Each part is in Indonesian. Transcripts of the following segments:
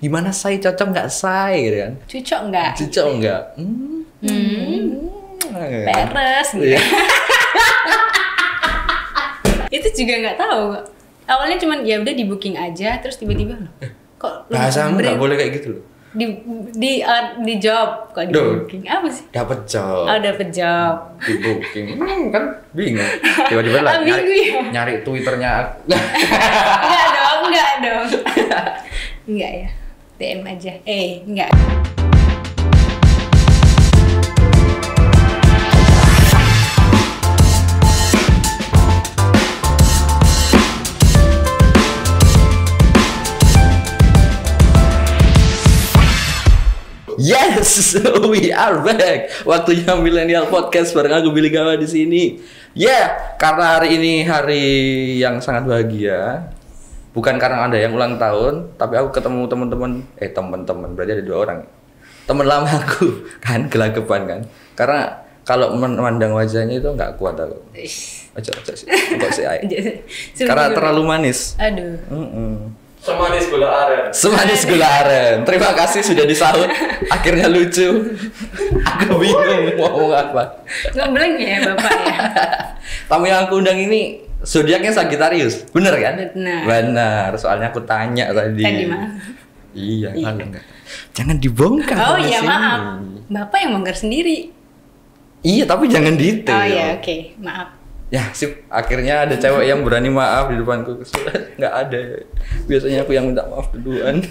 gimana say, cocok nggak say gitu kan? Cocok nggak? Cocok nggak? Peres gitu. Iya. Itu juga nggak tahu. Awalnya cuman ya udah di booking aja, terus tiba-tiba loh, kok lu Bahasamu nggak boleh kayak gitu loh. di job kok di booking apa sih? Dapat job. Oh, dapet job. Di booking. Kan bingung. Tiba-tiba lah nyari Twitternya. Enggak dong. Enggak ya. DM aja. Enggak. Yes, we are back. Waktunya Millennial Podcast bareng aku Billy Gawa di sini. Karena hari ini hari yang sangat bahagia. Bukan karena ada yang ulang tahun, tapi aku ketemu teman-teman, berarti ada 2 orang. Teman lama aku kan, gelagapan kan. Karena kalau memandang wajahnya itu nggak kuat aku. Ojo sih. Kok sih? Karena terlalu manis. Aduh. Semanis gula aren. Terima kasih sudah disahut. Akhirnya lucu. Aku bingung mau ngomong apa. Ngeblank ya Bapak ya. Tamu yang aku undang ini zodiaknya Sagittarius. Bener kan? Benar. Soalnya aku tanya tadi. Tadi mah. Iya. Enggak. Jangan dibongkar. Oh iya, maaf. Bapak yang bongkar sendiri. Iya, tapi jangan detail. Oh iya, oke. Maaf. Ya sip, akhirnya ada cewek yang berani maaf di depanku. Nggak ada. Biasanya aku yang minta maaf duluan.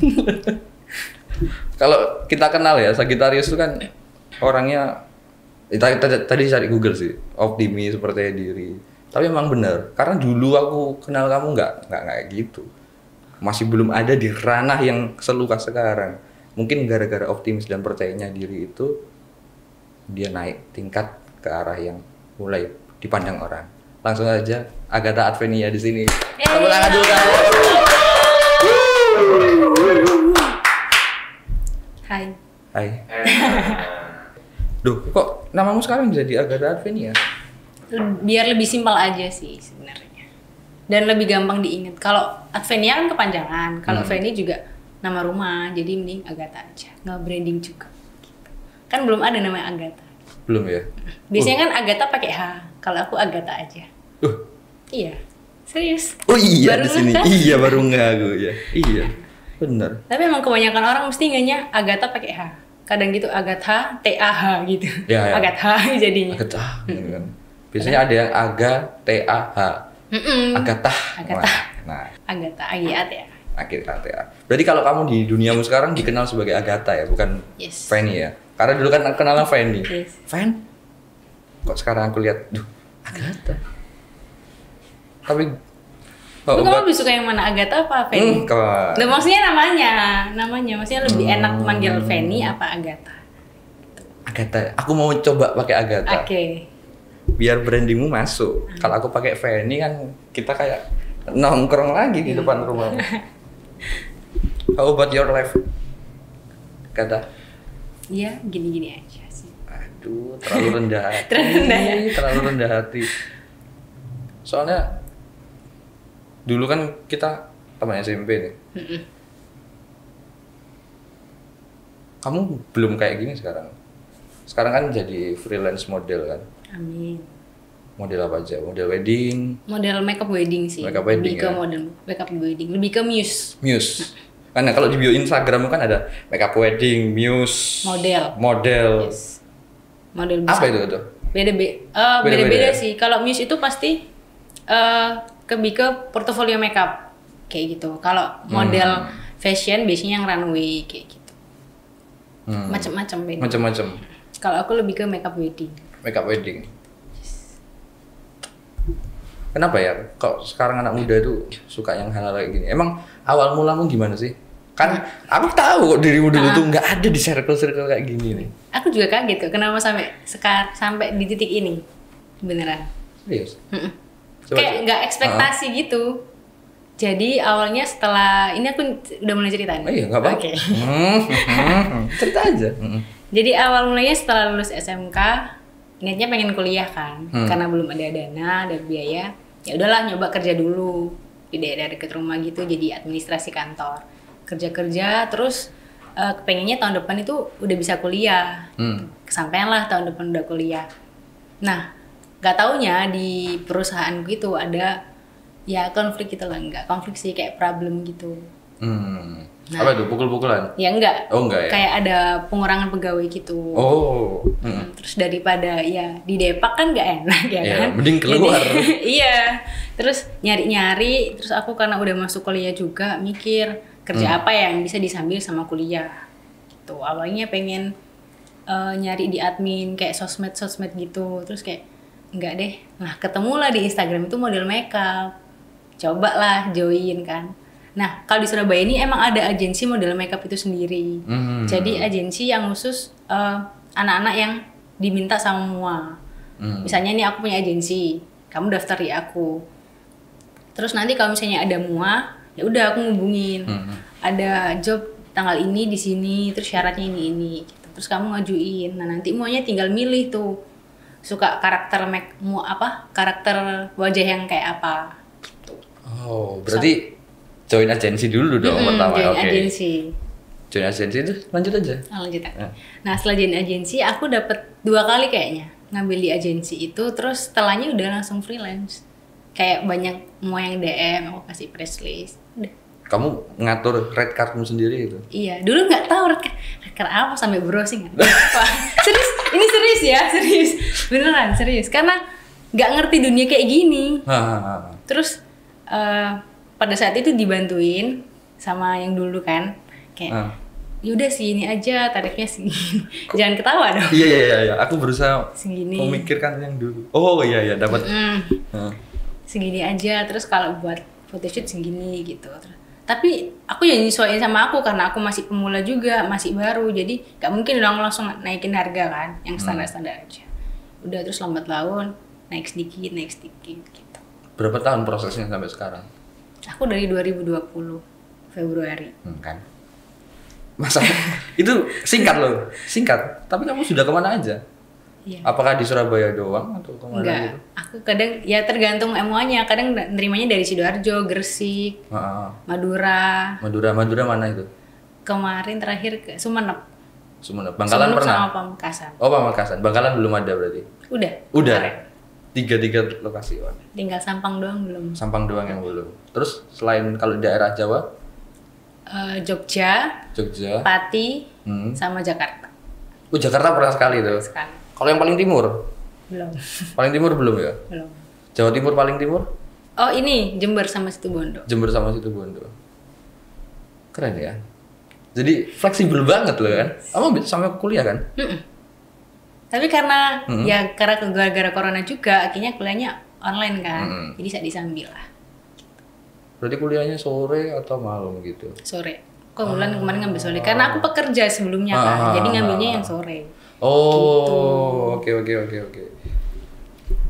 Kalau kita kenal ya, Sagittarius itu kan orangnya tadi cari Google sih, optimis, percaya diri. Tapi emang benar, karena dulu aku kenal kamu nggak kayak gitu. Masih belum ada di ranah yang seluas sekarang. Mungkin gara-gara optimis dan percayanya diri itu, dia naik tingkat ke arah yang mulai dipandang orang. Langsung aja Agatha Advenia di sini. Tepuk tangan dulu kamu. Hai. Duh, kok namamu sekarang jadi Agatha Advenia? Biar lebih simpel aja sih sebenarnya. Dan lebih gampang diingat. Kalau Advenia kan kepanjangan, kalau Veni juga nama rumah, jadi mending Agatha aja. Nggak branding juga. Gitu. Kan belum ada namanya Agatha. Belum ya? Biasanya kan Agatha pakai H. Kalau aku Agatha aja. Iya. Serius. Oh iya baru di sini. Kan? Iya baru ngaku ya. Iya. Bener. Tapi emang kebanyakan orang mesti nganya Agatha pakai H. Kadang gitu Agatha TAH gitu. Ya. Agatha jadinya. Agatha. Kan. Biasanya ada yang TAH. Agatha. Nah. Agatha Agiat ya. Agatha. Berarti kalau kamu di duniamu sekarang dikenal sebagai Agatha ya, bukan Fanny ya? Karena dulu kan kenalnya Fanny. Yes. Fan? Kok sekarang aku lihat, Agatha. Tapi kamu lebih suka yang mana, Agatha apa Fanny? Nah, maksudnya namanya maksudnya lebih enak manggil Fanny apa Agatha? Agatha. Aku mau coba pakai Agatha. Oke. Biar brandingmu masuk. Kalau aku pakai Fanny kan kita kayak nongkrong lagi di depan rumah. How about your life, Agatha? Iya, gini-gini aja sih. Aduh, terlalu rendah hati. Terlalu rendah hati. Soalnya dulu kan kita teman SMP nih. Kamu belum kayak gini sekarang. Sekarang kan jadi freelance model kan. Amin. Model apa aja? Model wedding. Model makeup wedding sih. Makeup wedding lebih ke ya? model makeup wedding. Lebih ke muse. Karena kalau di bio Instagram kan ada makeup wedding, muse, model. Yes. Model bisa. Apa itu? Beda-beda sih. Kalau muse itu pasti lebih ke portofolio makeup kayak gitu. Kalau model fashion biasanya yang runway kayak gitu. Macam-macam beda. Macam-macam. Kalau aku lebih ke makeup wedding. Makeup wedding. Kenapa ya? Kok sekarang anak muda itu suka yang hal-hal kayak gini? Emang awal mulamu gimana sih? Kan aku tahu kok dirimu dulu tuh nggak ada di circle-circle kayak gini nih. Aku juga kaget kok kenapa sampai di titik ini. Beneran. Serius? Kayak nggak ekspektasi gitu. Jadi awalnya setelah ini aku udah mulai cerita nih. Oh iya, nggak apa-apa. Oke. Cerita aja. Jadi awal mulanya setelah lulus SMK, niatnya pengen kuliah kan, karena belum ada dana, ada biaya. Ya udahlah nyoba kerja dulu di daerah dekat rumah gitu, jadi administrasi kantor. kerja terus kepengennya tahun depan itu udah bisa kuliah. Kesampaian lah tahun depan udah kuliah. Nah, nggak taunya di perusahaanku itu ada ya konflik gitu lah, nggak konflik sih, kayak problem gitu. Nah, apa itu, pukul-pukulan? Ya enggak. Oh enggak ya? Kayak ada pengurangan pegawai gitu. Oh. Terus daripada ya di Depak kan nggak enak ya Iya, kan. mending keluar. Iya. Terus nyari-nyari, terus aku karena udah masuk kuliah juga mikir kerja apa yang bisa disambil sama kuliah. Gitu. Awalnya pengen nyari di admin kayak sosmed gitu. Terus kayak enggak deh. Nah, ketemulah di Instagram itu model makeup. Cobalah join kan. Nah, kalau di Surabaya ini emang ada agensi model makeup itu sendiri. Jadi agensi yang khusus anak-anak yang diminta sama MUA. Misalnya nih aku punya agensi, kamu daftar di aku. Terus nanti kalau misalnya ada MUA, ya udah aku ngubungin. Ada job tanggal ini di sini, terus syaratnya ini gitu. Terus kamu ngajuin. Nah, nanti MUA-nya tinggal milih tuh. Suka karakter karakter wajah yang kayak apa gitu. Oh, berarti join agensi dulu dong pertama. Join Oke. agensi. Join agensi itu lanjut aja. Lanjut aja. Nah, setelah join agensi aku dapat 2 kali kayaknya ngambil di agensi itu, terus setelahnya udah langsung freelance. Kayak banyak mau yang DM, aku kasih press list. Udah. Kamu ngatur red cardmu sendiri itu? Iya, dulu nggak tahu red card apa sampai browsing. Wah, serius, ini serius ya, serius. Beneran serius, karena nggak ngerti dunia kayak gini. Terus pada saat itu dibantuin sama yang dulu kan, kayak yaudah sih ini aja tarifnya segini. Jangan ketawa dong. Iya. Aku berusaha segini. memikirkan yang dulu. Oh iya dapat. Segini aja. Terus kalau buat photoshoot segini gitu. Tapi aku ya nyesuaiin sama aku karena aku masih pemula juga, masih baru. Jadi nggak mungkin dong langsung naikin harga kan, yang standar-standar aja. Udah terus lambat laun naik sedikit gitu. Berapa tahun prosesnya sampai sekarang? Aku dari 2020 Februari. Kan. Masa itu singkat loh, singkat. Tapi kamu sudah kemana aja? Iya. Apakah di Surabaya doang atau kemana Enggak. gitu? Aku kadang ya tergantung MUA-nya. Kadang nerimanya dari Sidoarjo, Gresik, Madura. Madura mana itu? Kemarin terakhir ke Sumeneb. Sumeneb. Bangkalan Sumeneb pernah? sama Pamekasan. Oh, Pamekasan. Bangkalan belum ada berarti? Udah. Kemarin. Tiga lokasi. Tinggal Sampang doang belum. Sampang doang yang belum. Terus selain kalau di daerah Jawa? Jogja, Pati, sama Jakarta. Oh, Jakarta pernah sekali tuh. Sekali. Kalau yang paling timur? Belum. Paling timur belum ya? Belum. Jawa Timur paling timur? Oh ini Jember sama Situbondo. Jember sama Situbondo. Keren ya. Jadi fleksibel banget loh kan. Kamu sampai kuliah kan? Tapi karena ya karena gara-gara corona juga akhirnya kuliahnya online kan. Jadi saya disambil lah. Berarti kuliahnya sore atau malam gitu? Sore. Kebetulan kemarin ngambil sore karena aku pekerja sebelumnya kan. Jadi ngambilnya yang sore. Oh, oke.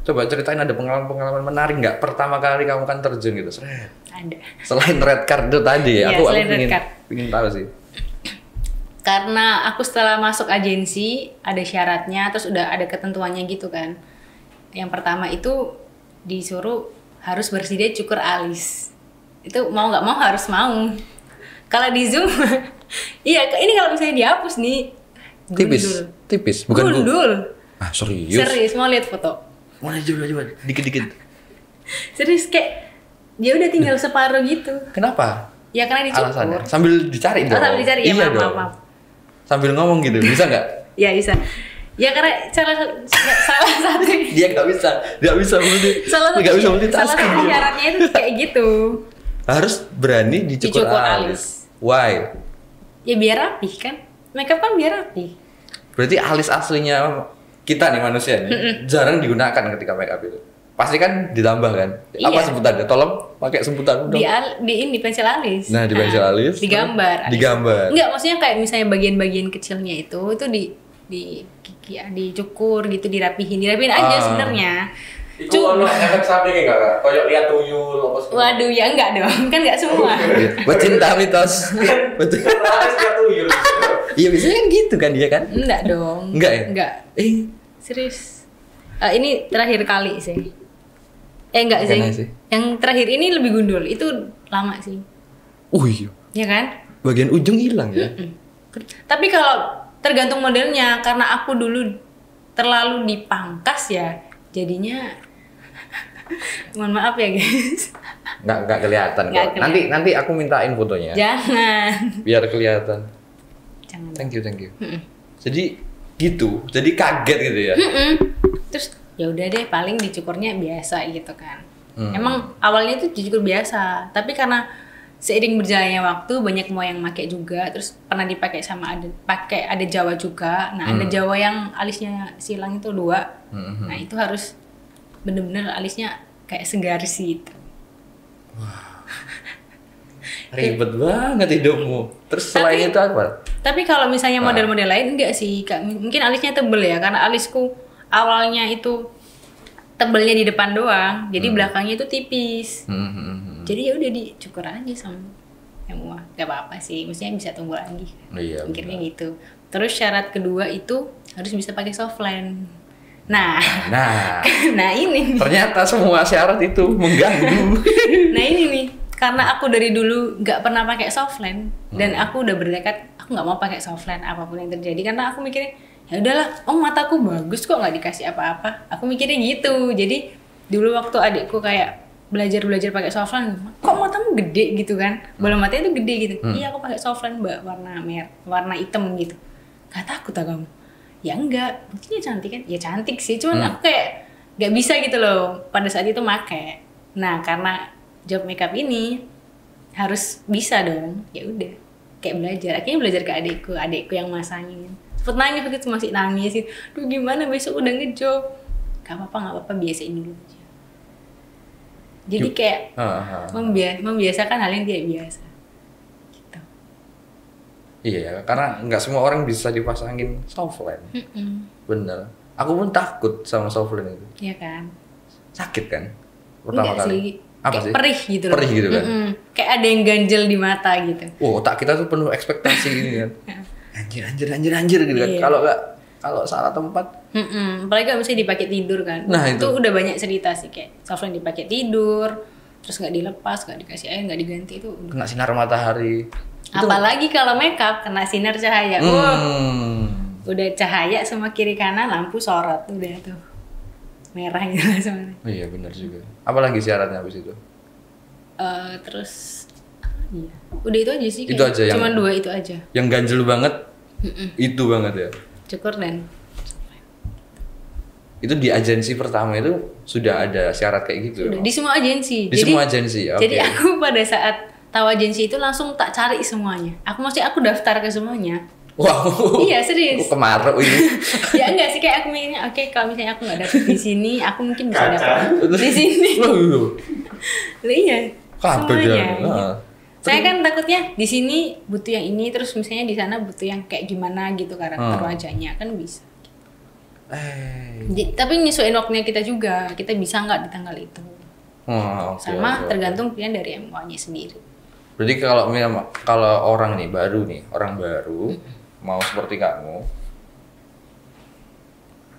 Coba ceritain, ada pengalaman menarik nggak? Pertama kali kamu kan terjun gitu, seret. Ada. Selain red card itu tadi, Iya, aku selain red card. pengen tahu sih. Karena aku setelah masuk agensi ada syaratnya, terus udah ada ketentuannya gitu kan. Yang pertama itu disuruh harus bersedia cukur alis. Itu mau nggak mau harus mau. Kalau di Zoom, iya ini kalau misalnya dihapus nih. Tipis, bukan gundul. Ah, serius? Serius, mau lihat foto? Mana coba, dikit. Serius kayak dia udah tinggal separuh gitu. Kenapa? Ya karena dicukur. Alasannya? Sambil dicari dong. Sambil dicari ya, iya maaf. Sambil ngomong gitu, bisa nggak? Ya bisa. Ya karena salah satu. Dia nggak bisa multitasking. Salah satu syaratnya itu kayak gitu. Harus berani dicukur alis. Why? Ya biar rapi kan. Makeup kan biar rapi. Berarti alis aslinya kita nih manusia nih jarang digunakan ketika makeup itu. Pasti kan ditambah kan? Apa sebutannya? Tolong pakai sebutan dong. Di pensil alis. Nah, di pensil alis. Digambar. Enggak, maksudnya kayak misalnya bagian-bagian kecilnya itu dicukur gitu, dirapihin aja sebenarnya. Itu ono efek samping enggak? Kayak lihat tuyul apa sih? Waduh, ya enggak dong. Kan enggak semua. Pecinta mitos. Betul. Lihat tuyul. Iya, biasanya kan gitu kan dia kan? Enggak dong. Enggak ya? Enggak. Serius. Ini terakhir kali sih. Enggak sih. Yang terakhir ini lebih gundul. Itu lama sih. Iya. Ya kan? bagian ujung hilang ya. Tapi kalau tergantung modelnya, karena aku dulu terlalu dipangkas ya, jadinya mohon maaf ya guys. Nggak kelihatan Nggak kok. Nanti aku mintain fotonya. Jangan. Biar kelihatan. Jangan. Thank you. Jadi gitu. Jadi kaget gitu ya. Terus ya udah deh, paling dicukurnya biasa gitu kan. Emang awalnya itu dicukur biasa, tapi karena seiring berjalannya waktu banyak mau yang pakai juga, terus pernah dipakai sama ada Jawa juga. Nah, ada Jawa yang alisnya silang itu 2. Nah, itu harus bener-bener alisnya kayak segaris gitu. Ribet banget hidupmu. Terus selain itu apa? Tapi kalau misalnya model-model lain enggak sih, Kak. Mungkin alisnya tebel ya, karena alisku awalnya itu tebelnya di depan doang, jadi belakangnya itu tipis. Jadi ya udah dicukur aja sama yang wah, gak apa-apa sih, maksudnya bisa tumbuh lagi. Iya, mikirnya gitu. Terus syarat kedua itu harus bisa pakai softland. Nah, nah ini nih. Ternyata semua syarat itu mengganggu. Nah ini nih, karena aku dari dulu nggak pernah pakai softland dan aku udah bertekad aku nggak mau pakai softland apapun yang terjadi, karena aku mikirnya ya udahlah, mataku bagus kok nggak dikasih apa-apa. Aku mikirnya gitu. Jadi dulu waktu adikku kayak belajar pakai softland, kok matamu gede gitu kan? Bola matanya tuh gede gitu. Iya, aku pakai softland Mbak, warna hitam gitu. Gak takut ah kamu? Ya enggak, buktinya cantik kan? Ya cantik sih, cuman aku kayak nggak bisa gitu loh pada saat itu make. Nah, karena job makeup ini harus bisa dong. Ya udah, kayak belajar. Akhirnya belajar ke adikku yang masangin. Sempet nangis begitu, masih nangis sih. Duh gimana besok udah ngejob? Gak apa-apa, biasain dulu aja. Jadi kayak membiasakan hal yang tidak biasa. Gitu. Iya, karena nggak semua orang bisa dipasangin softland. Bener. Aku pun takut sama softland itu. Iya kan? Sakit kan? Pertama enggak kali. Sih. Apa kayak sih? Perih gitu loh. Perih gitu kan? Kayak ada yang ganjel di mata gitu. Otak kita tuh penuh ekspektasi ini kan. Anjir gitu kan. Iya. Kalau salah tempat. Apalagi kalau misalnya dipakai tidur kan. Nah, itu udah banyak cerita sih, kayak softland dipakai tidur, terus nggak dilepas, nggak dikasih air, nggak diganti, itu udah. Kena sinar matahari. Apalagi kalau makeup kena sinar cahaya. Udah cahaya semua kiri kanan, lampu sorot udah tuh. Merah gitu semuanya. Oh iya benar juga. Apalagi syaratnya habis itu? Terus iya. Udah itu aja sih. Itu aja yang cuman 2 itu aja. Yang ganjel banget. Itu banget ya. Cukur dan itu di agensi pertama itu sudah ada syarat kayak gitu. udah, di semua agensi. Semua agensi. Okay. Jadi aku pada saat tahu agensi itu langsung tak cari semuanya. Aku daftar ke semuanya. Wow. Iya serius. Kemarin ini. Ya enggak sih, kayak aku mikirnya oke, kalau misalnya aku nggak dapet di sini, aku mungkin bisa dapet di sini. Iya. Semuanya. Gitu. Saya kan takutnya di sini butuh yang ini, terus misalnya di sana butuh yang kayak gimana gitu karakter wajahnya, kan bisa. Tapi nyesuaiin waktunya kita juga, kita bisa nggak di tanggal itu. Sama tergantung pilihan dari MO-nya sendiri. Berarti kalau orang baru mau seperti kamu,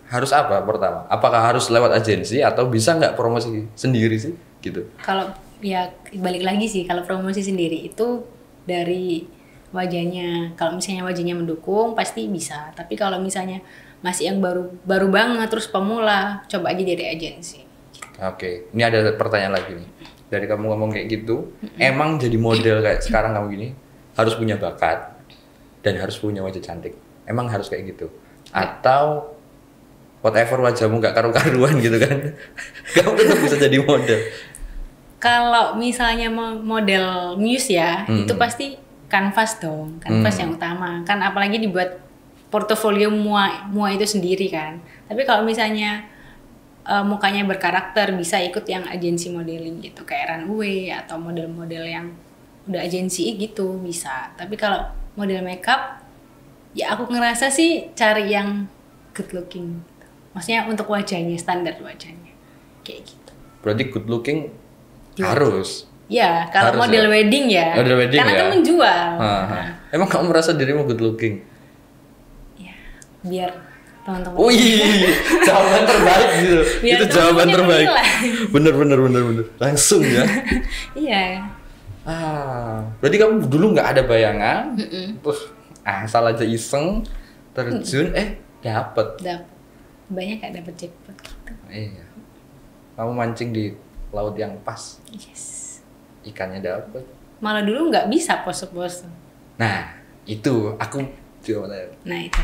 harus apa pertama? Apakah harus lewat agensi atau bisa nggak promosi sendiri sih gitu? Kalau ya balik lagi sih, kalau promosi sendiri itu dari wajahnya. Kalau misalnya wajahnya mendukung pasti bisa. Tapi kalau misalnya masih yang baru banget terus pemula, coba aja dari agensi. Oke, ini ada pertanyaan lagi nih. Dari kamu ngomong kayak gitu, emang jadi model kayak sekarang kamu gini harus punya bakat dan harus punya wajah cantik. Emang harus kayak gitu? Atau whatever wajahmu nggak karu-karuan gitu kan, kamu tetap bisa jadi model? Kalau misalnya model muse ya, itu pasti kanvas dong, kanvas yang utama. Kan apalagi dibuat portofolio mua itu sendiri kan. Tapi kalau misalnya mukanya berkarakter, bisa ikut yang agensi modeling gitu, kayak runway atau model-model yang udah agensi gitu bisa. Tapi kalau model makeup, ya aku ngerasa sih cari yang good looking. Maksudnya untuk wajahnya, standar wajahnya, kayak gitu. Berarti good looking harus. Ya, kalau harus model wedding ya. Model wedding karena ya. kan menjual. Nah. Emang kamu merasa dirimu good looking? Ya, biar teman-teman. Wih, jawaban terbaik gitu. Itu jawaban terbaik. Bener. Langsung ya. Iya. Berarti kamu dulu nggak ada bayangan, terus asal aja iseng terjun, dapet. Banyak gak dapet jackpot gitu. Iya. Kamu mancing di laut yang pas, Yes. ikannya dapet. Malah dulu nggak bisa pose-pose. Nah, itu aku juga Nah itu.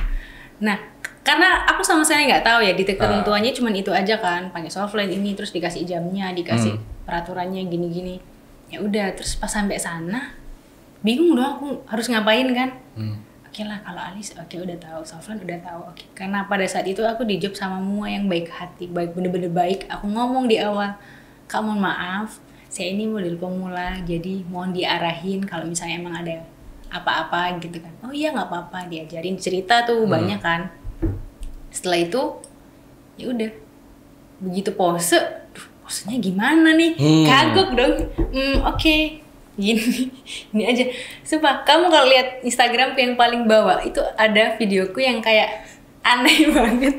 Nah karena aku sama sekali nggak tahu ya di ketentuannya cuman itu aja kan, pakai softline ini terus dikasih jamnya, dikasih peraturannya gini-gini. Ya udah terus pas sampai sana bingung dong aku harus ngapain kan. Oke lah kalau Alis udah tahu, Soflan udah tahu. Oke. Karena pada saat itu aku di job sama Mua yang baik hati, bener-bener baik. Aku ngomong di awal, Kak mohon maaf, saya ini model pemula, jadi mohon diarahin kalau misalnya emang ada apa-apa gitu kan. Oh iya nggak apa-apa, diajarin cerita tuh banyak kan. Setelah itu ya udah begitu pose, posenya gimana nih? Kagok dong. Oke. Gini aja. Sumpah, kamu kalau lihat Instagramku yang paling bawah itu ada videoku yang kayak aneh banget.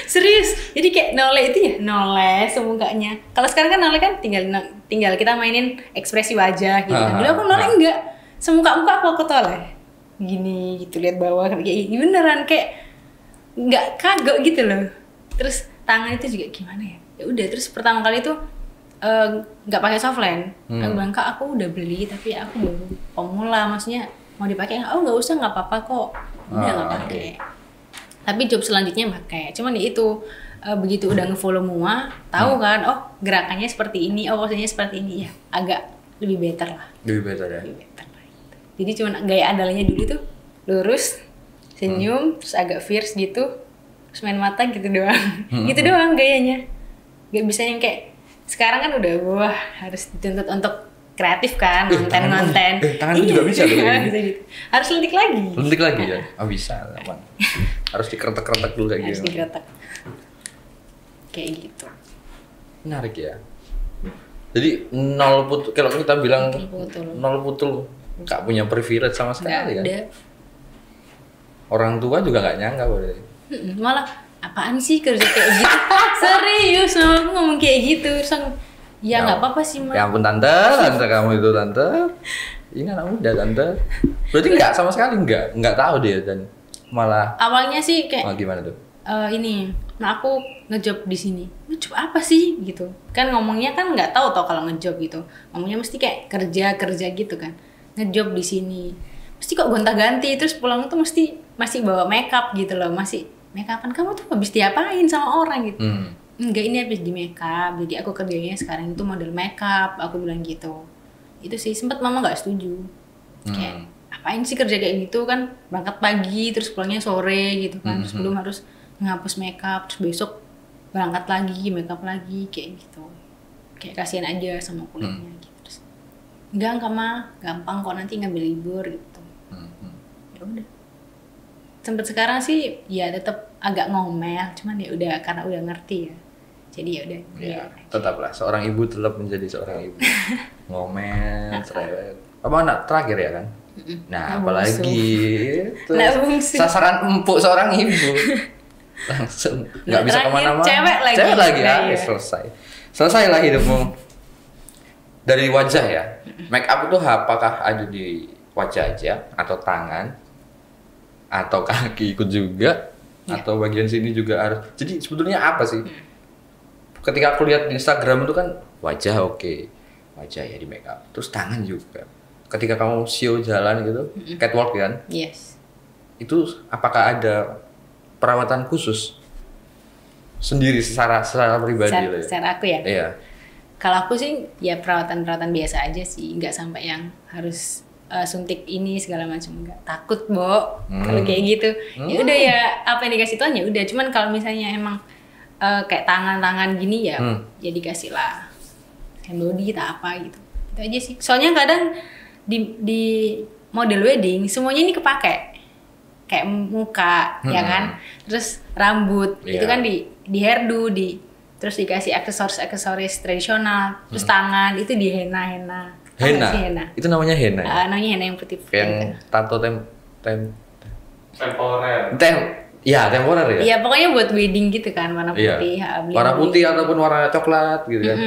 Serius. Jadi kayak noleh itu ya, noleh semukanya. Kalau sekarang kan noleh kan tinggal kita mainin ekspresi wajah gitu kan. Dulu aku noleh enggak. Semuka-muka aku toleh. Gini gitu lihat bawah kayak gini beneran kayak enggak kagok gitu loh. Terus tangan itu juga gimana ya? Ya udah terus pertama kali itu nggak pakai softline. Aku bilang Kak aku udah beli tapi aku baru pemula, maksudnya mau dipakai nggak usah nggak apa-apa kok, udah nggak pakai. Tapi job selanjutnya pakai, cuman ya itu begitu udah ngefollow Mua tahu kan gerakannya seperti ini, posenya seperti ini ya agak lebih better lah. Lebih better ya. Lebih better lah gitu. Jadi cuman gaya andalanya dulu tuh lurus senyum terus agak fierce gitu terus main mata gitu doang. Gitu doang gayanya, nggak bisa yang kayak sekarang kan udah harus dituntut untuk kreatif kan, konten-konten. Tanganku juga bisa loh. Bisa gitu. Harus lentik lagi. Lentik lagi ya? Bisa, aman. Harus dikeretek-keretek dulu kayak gitu. Harus dikeretek. Kayak gitu. Menarik ya. Jadi nol putul, kalau kita bilang nol putul, nggak punya privilege sama sekali kan? Ada. Orang tua juga nggak nyangka boleh. Malah apaan sih kerja kayak gitu? Serius sama aku ngomong kayak gitu. Terus aku, ya nggak apa-apa sih Ma. Ya ampun tante kamu itu tante. Ini anak muda tante. Berarti nggak sama sekali nggak tahu dia dan malah. Awalnya sih kayak. Gimana tuh? Aku ngejob di sini. Ngejob apa sih gitu? Kan ngomongnya kan nggak tahu toh kalau ngejob gitu. Ngomongnya mesti kayak kerja gitu kan. Ngejob di sini. Mesti kok gonta-ganti terus pulang tuh mesti masih bawa makeup gitu loh, masih makeupan kamu tuh habis diapain sama orang gitu. Enggak, ini habis di makeup, jadi aku kerjanya sekarang itu model makeup, aku bilang gitu. Itu sih sempat mama nggak setuju. Kayak apain sih kerja kayak gitu kan, berangkat pagi terus pulangnya sore gitu kan, terus belum harus ngapus makeup, terus besok berangkat lagi makeup lagi kayak gitu. Kayak kasihan aja sama kulitnya gitu. Terus enggak mah, gampang kok nanti ngambil libur gitu. Ya udah. Sampai sekarang sih ya tetap agak ngomel, cuman ya udah karena udah ngerti ya. Jadi ya udah. Ya, tetaplah seorang ibu tetap menjadi seorang ibu. Ngomel, cerewet. Apa anak terakhir ya kan? Nah, apalagi itu sasaran empuk seorang ibu. Langsung nggak bisa kemana-mana. Cewek lagi ya, selesai lah hidupmu. Dari wajah ya, make up itu apakah ada di wajah aja atau tangan? Atau kaki ikut juga, atau bagian sini juga harus. Jadi sebetulnya apa sih? Ketika aku lihat di Instagram itu kan wajah wajah ya di make up, terus tangan juga. Ketika kamu show jalan gitu, catwalk kan? Yes. Itu apakah ada perawatan khusus sendiri secara pribadi? Secara aku ya. Iya. Kalau aku sih ya perawatan biasa aja sih, nggak sampai yang harus suntik ini segala macam, enggak. Takut kalau kayak gitu. Ya udah ya apa yang dikasih Tuhan ya udah. Cuman kalau misalnya emang kayak tangan gini ya ya dikasih lah hand body tak apa gitu. Itu aja sih. Soalnya kadang di model wedding semuanya ini kepake. Kayak muka ya kan. Terus rambut itu kan di hairdo terus dikasih aksesoris tradisional, terus tangan itu di henna. Henna. Itu namanya henna. Namanya henna yang putih. Yang tato temporer. Ya, temporer ya. Iya, pokoknya buat wedding gitu kan, warna putih. Warna putih ataupun warna coklat gitu kan.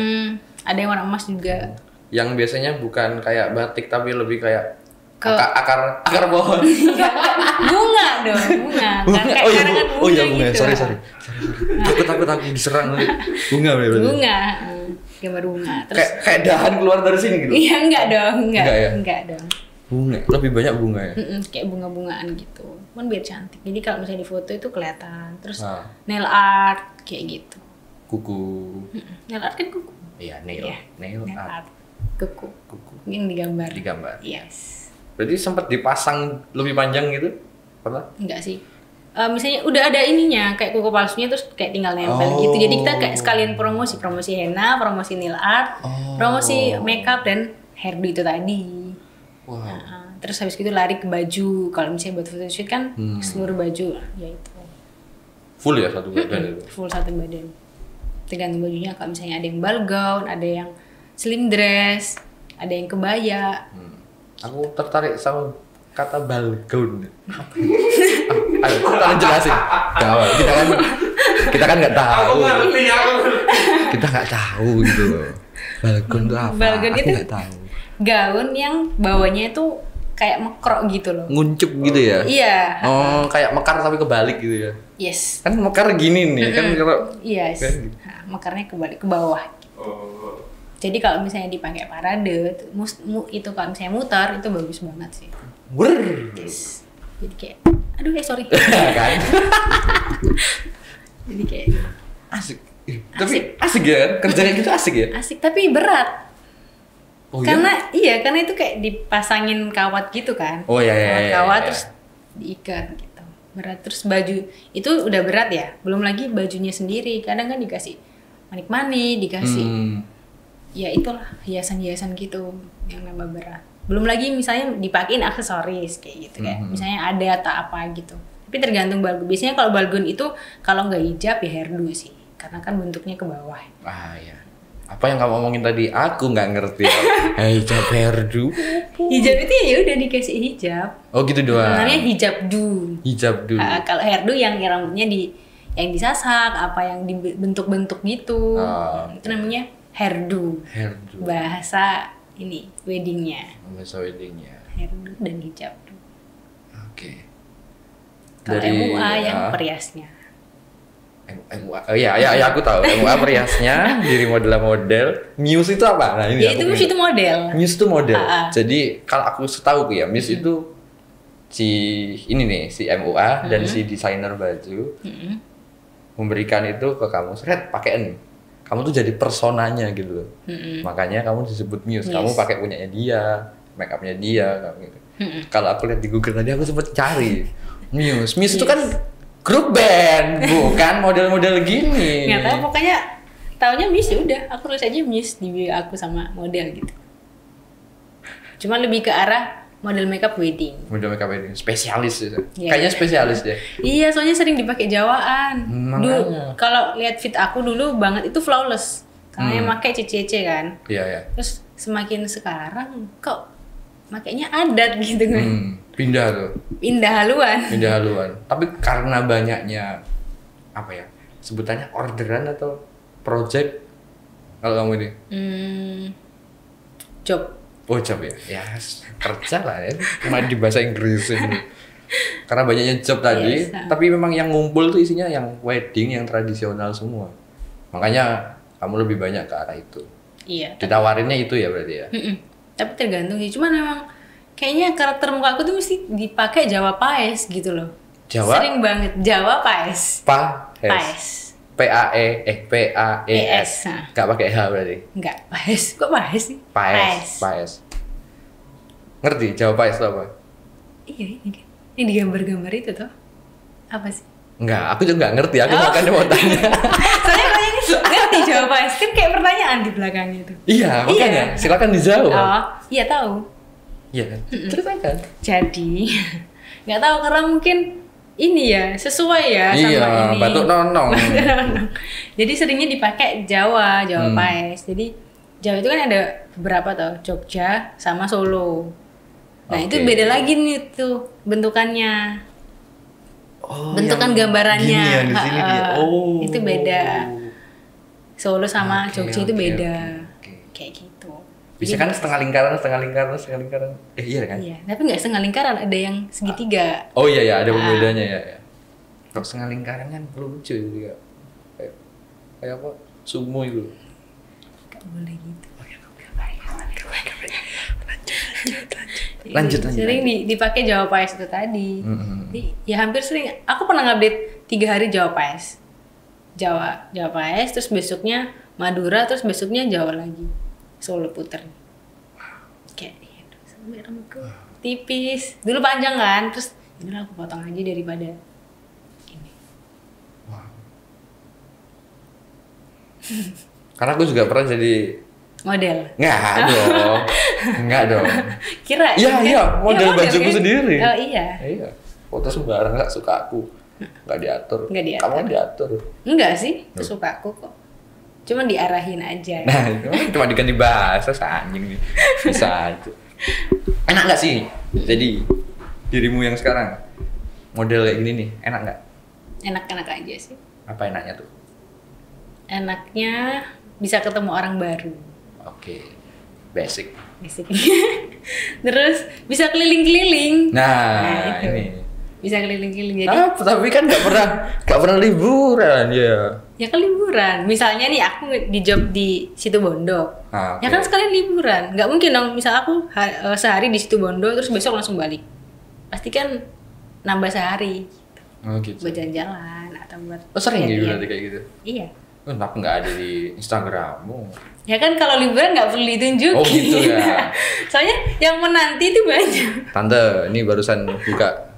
Ada yang warna emas juga. Yang biasanya bukan kayak batik tapi lebih kayak Ke- akar pohon. Bunga dong, bunga. Kayak Oh iya, karangan oh iya bunga. gitu. Sorry. Takut aku diserang nanti. Bunga berarti. Bunga. Gambar bunga. Terus Kayak dahan keluar dari sini gitu. iya enggak dong, Enggak ya? enggak dong. Bunga, lebih banyak bunga ya. Kayak bunga-bungaan gitu. Cuman biar cantik. Jadi kalau misalnya di foto itu kelihatan. Terus Ah. nail art kayak gitu. Kuku. Nail art kan kuku. Iya, Iya, nail art. Kuku. Kuku. Mungkin digambar. Digambar. Yes. Berarti sempat dipasang lebih panjang gitu? Pernah? Enggak sih. Misalnya udah ada ininya kayak kuku palsunya terus kayak tinggal nempel gitu. Jadi kita kayak sekalian promosi henna, promosi nail art, promosi makeup dan hairdo itu tadi. Wow. Terus habis itu lari ke baju. Kalau misalnya buat photoshoot kan seluruh baju ya itu. Full ya satu badan itu. Full satu badan. Tergantung bajunya. Kalau misalnya ada yang ball gown, ada yang slim dress, ada yang kebaya. Aku tertarik sama kata balgaun. Ayo, tolong jelasin. Gawat, kita kan nggak tahu. Aku ngerti, aku ngerti. Kita nggak tahu gitu loh. Balgaun itu apa? Balgaun Aku itu nggak tahu. gaun yang bawahnya itu kayak mekrok gitu loh. Nguncup gitu ya? Iya. Oh, kayak mekar tapi kebalik gitu ya? Yes. Kan mekar gini nih, kan kalau Yes. kan gitu. Nah, mekarnya kebalik ke bawah. Oh. Jadi kalau misalnya dipakai parade, itu kalau misalnya muter itu bagus banget sih. Brrr. Yes. Jadi kayak, aduh sorry. Kan? Jadi kayak Asik. Tapi asik ya kan? Kerjanya gitu asik ya? asik tapi berat. Oh iya? Karena itu kayak dipasangin kawat gitu kan. Oh iya. Kawat terus diikat gitu. Berat terus baju itu udah berat ya. Belum lagi bajunya sendiri. Kadang kan dikasih manik-manik, dikasih ya itulah hiasan-hiasan gitu yang nambah berat. Belum lagi misalnya dipakein aksesoris kayak gitu kayak misalnya ada atau apa gitu. Tapi tergantung balgun. Biasanya kalau balgun itu kalau nggak hijab ya hairdo sih. Karena kan bentuknya ke bawah. Ah ya. Apa yang kamu omongin tadi? Aku nggak ngerti. Hijab hairdo. Hijab itu ya udah dikasih hijab. Oh gitu doang. Namanya hijab do. Hijab dulu. Kalau hairdo yang rambutnya yang disasak, apa yang dibentuk-bentuk gitu. Oh, Itu namanya hairdo. Hairdo. Bahasa ini weddingnya. Bahasa weddingnya. Hairdo dan hijab do. Oke. Kalau MUA yang periasnya. MUA. Oh iya, aku tahu. MUA periasnya, diri model-model. Muse itu apa? Nah, ini Ya itu mesti itu model. Muse itu model. Ah. Jadi kalau aku setahu ya, Muse itu si ini nih, si MUA dan si desainer baju memberikan itu ke kamu. Seret, pakein. Kamu tuh jadi personanya gitu loh. Makanya kamu disebut Muse. Kamu pakai punyanya dia, make upnya dia, kayak gitu. Kalau aku lihat di Google tadi aku sempet cari Muse. Muse itu kan grup band, bukan model-model gini. Nggak tahu pokoknya taunya Muse ya udah. Aku tulis aja Muse di bio aku sama model gitu. Cuma lebih ke arah model makeup wedding. Model makeup wedding spesialis ya. Iya. Kayaknya spesialis deh. Iya, soalnya sering dipakai jawaan. Makanya. Dulu kalau lihat fit aku dulu banget itu flawless. Karena yang pakai CCC kan. Iya. Terus semakin sekarang kok makainya adat gitu kan. Pindah tuh. Pindah haluan. Pindah haluan. Tapi karena banyaknya apa ya? Sebutannya orderan atau project kalau kamu ini? Job. Oh job ya? Ya kerja lah ya. Cuma di bahasa Inggris ini. Karena banyaknya job tadi, Yes. tapi memang yang ngumpul tuh isinya yang wedding, yang tradisional semua. Makanya kamu lebih banyak ke arah itu. Iya. Ditawarinnya itu ya berarti ya? Tapi tergantung sih. Cuman memang kayaknya karakter muka aku tuh mesti dipakai Jawa Paes gitu loh. Jawa? Sering banget Jawa Paes. Paes. Paes. Nah. Gak pakai H berarti. Enggak, Paes. Kok Paes sih? Paes. Ngerti Jawa Paes itu apa? Iya, ini kan. Yang digambar-gambar itu tuh. Apa sih? Enggak, aku juga nggak ngerti. Aku makanya mau tanya. Soalnya banyak ngerti Jawa Paes. Kan kayak pertanyaan di belakangnya itu. Iya, makanya. Silakan dijawab. Oh, iya tahu. Iya kan? Ceritakan. Jadi, nggak tahu karena mungkin ini ya sesuai ya sama Iya, ini. batuk nonong. Jadi seringnya dipakai Jawa Paes. Jadi Jawa itu kan ada beberapa tuh, Jogja sama Solo. Nah itu Oke. beda lagi nih tuh bentukannya. Oh, Bentukan yang gambarannya. gini ya, di sini dia. Oh. Itu beda. Solo sama Oke, Jogja itu oke, beda. oke. Kayak gitu. Bisa kan setengah lingkaran. Iya kan? Iya, tapi nggak setengah lingkaran, ada yang segitiga. Oh iya ada pembedanya ya. Kalau setengah lingkaran kan lucu juga. Kayak apa? Sumo itu. Gak boleh gitu. Lanjut. Sering dipakai Jawa Pais itu tadi. Ya hampir sering. Aku pernah ngupdate 3 hari Jawa Pais. Jawa Pais, terus besoknya Madura, terus besoknya Jawa lagi. Solo puter. Kayak sampai rambutku tipis. Dulu panjang kan, terus ini aku potong aja daripada ini. Wow. Karena aku juga pernah jadi Model. Enggak dong. Kira. Iya, model bajuku kan? sendiri. Oh iya. Iya. Foto sembarang nggak suka aku. Nggak diatur. Kamu kan diatur. Enggak sih, suka aku kok. Cuma diarahin aja. Nah, itu cuma diganti bahasa anjing nih. Bisa aja. Enak nggak sih? Jadi dirimu yang sekarang model kayak gini nih, enak nggak? Enak-enak aja sih. Apa enaknya tuh? Enaknya bisa ketemu orang baru. Oke. Basic. Terus bisa keliling-keliling. Nah itu. ini. Bisa keliling-keliling. Jadi Tapi kan nggak pernah liburan ya. Ya kan liburan. Misalnya nih aku di job di Situbondo. Okay. Ya kan sekalian liburan. Nggak mungkin dong. Misal aku sehari di Situbondo terus besok langsung balik. Pasti kan nambah sehari. Oh gitu. Buat jalan-jalan atau buat. Sering gitu ya, berarti kayak gitu. Iya. Kenapa nggak ada di Instagrammu? Ya kan kalau liburan nggak perlu ditunjukin. Oh gitu ya. Soalnya yang menanti itu banyak. Tante, ini barusan buka.